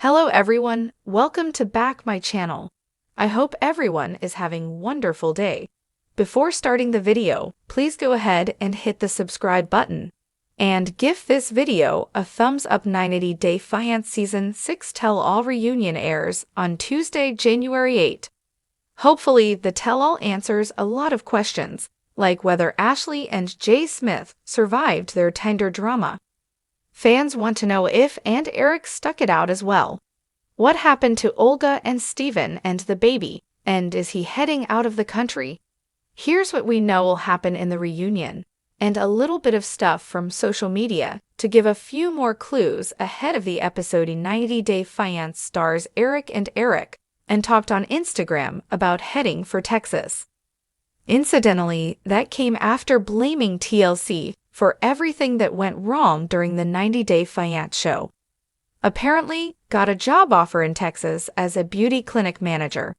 Hello everyone, welcome to back my channel. I hope everyone is having wonderful day. Before starting the video, please go ahead and hit the subscribe button. And give this video a thumbs up. 90 Day Fiance Season 6 Tell-All Reunion airs on Tuesday, January 8. Hopefully, the tell-all answers a lot of questions, like whether Ashley and Jay Smith survived their tender drama. Fans want to know if and Eric stuck it out as well. What happened to Olga and Steven and the baby, and is he heading out of the country? Here's what we know will happen in the reunion, and a little bit of stuff from social media to give a few more clues ahead of the episode. 90 Day Fiance stars Eric and talked on Instagram about heading for Texas. Incidentally, that came after blaming TLC for everything that went wrong during the 90 Day Fiance show. Apparently, got a job offer in Texas as a beauty clinic manager.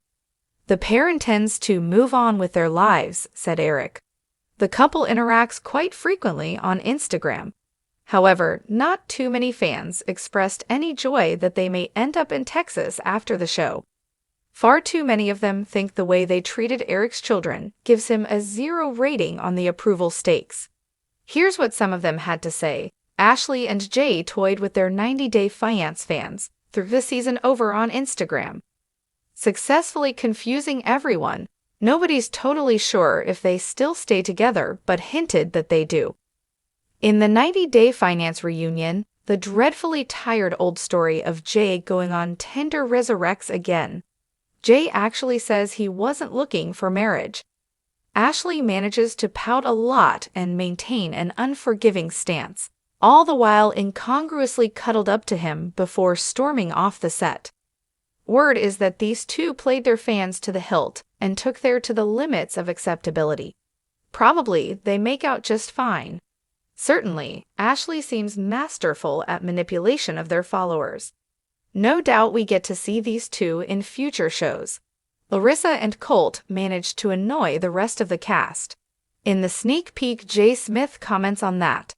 The pair intends to move on with their lives, said Eric. The couple interacts quite frequently on Instagram. However, not too many fans expressed any joy that they may end up in Texas after the show. Far too many of them think the way they treated Eric's children gives him a 0 rating on the approval stakes. Here's what some of them had to say. Ashley and Jay toyed with their 90 Day Fiance fans through the season over on Instagram, successfully confusing everyone. Nobody's totally sure if they still stay together, but hinted that they do. In the 90 Day Fiance reunion, the dreadfully tired old story of Jay going on Tinder resurrects again. Jay actually says he wasn't looking for marriage. Ashley manages to pout a lot and maintain an unforgiving stance, all the while incongruously cuddled up to him before storming off the set. Word is that these two played their fans to the hilt and took their to the limits of acceptability. Probably they make out just fine. Certainly, Ashley seems masterful at manipulation of their followers. No doubt we get to see these two in future shows. Lissa and Colt managed to annoy the rest of the cast. In the sneak peek, Jay Smith comments on that.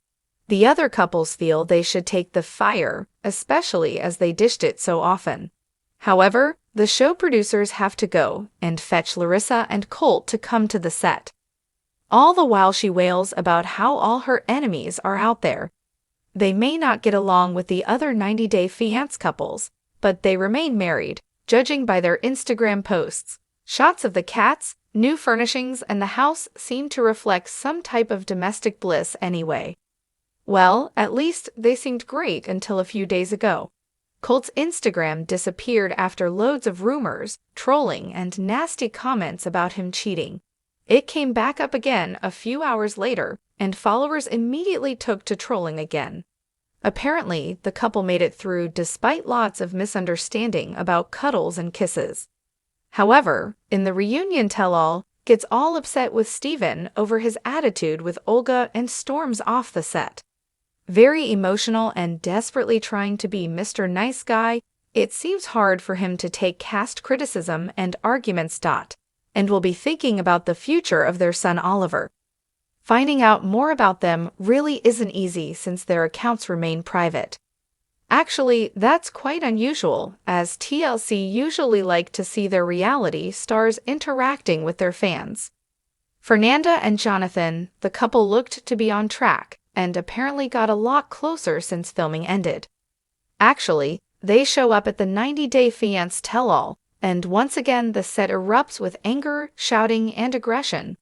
The other couples feel they should take the fire, especially as they dished it so often. However, the show producers have to go and fetch Lissa and Colt to come to the set. All the while she wails about how all her enemies are out there. They may not get along with the other 90 Day Fiance couples, but they remain married, judging by their Instagram posts. Shots of the cats, new furnishings, and the house seem to reflect some type of domestic bliss anyway. Well, at least they seemed great until a few days ago. Colt's Instagram disappeared after loads of rumors, trolling, and nasty comments about him cheating. It came back up again a few hours later, and followers immediately took to trolling again. Apparently, the couple made it through despite lots of misunderstanding about cuddles and kisses. However, in the reunion tell-all, gets all upset with Steven over his attitude with Olga and storms off the set. Very emotional and desperately trying to be Mr. Nice Guy, it seems hard for him to take cast criticism and arguments. And will be thinking about the future of their son Oliver. Finding out more about them really isn't easy since their accounts remain private. Actually, that's quite unusual, as TLC usually like to see their reality stars interacting with their fans. Fernanda and Jonathan, the couple looked to be on track, and apparently got a lot closer since filming ended. Actually, they show up at the 90 Day Fiance tell-all, and once again the set erupts with anger, shouting, and aggression.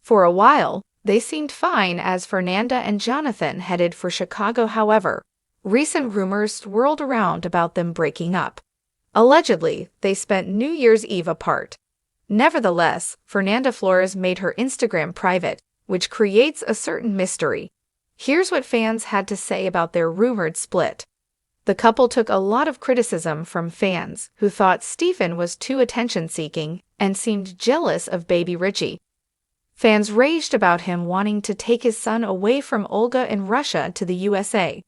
For a while, they seemed fine as Fernanda and Jonathan headed for Chicago. However, recent rumors swirled around about them breaking up. Allegedly, they spent New Year's Eve apart. Nevertheless, Fernanda Flores made her Instagram private, which creates a certain mystery. Here's what fans had to say about their rumored split. The couple took a lot of criticism from fans who thought Steven was too attention-seeking and seemed jealous of baby Richie. Fans raged about him wanting to take his son away from Olga in Russia to the USA.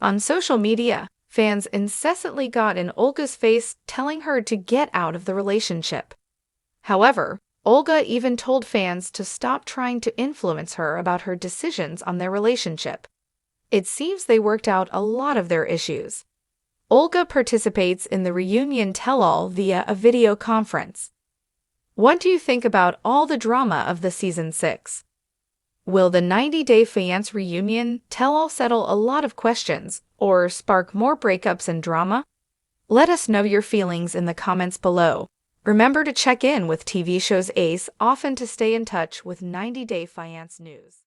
On social media, fans incessantly got in Olga's face, telling her to get out of the relationship. However, Olga even told fans to stop trying to influence her about her decisions on their relationship. It seems they worked out a lot of their issues. Olga participates in the reunion tell-all via a video conference. What do you think about all the drama of the season 6? Will the 90-day Fiance reunion tell-all settle a lot of questions or spark more breakups and drama? Let us know your feelings in the comments below. Remember to check in with TV shows Ace often to stay in touch with 90-day Fiance news.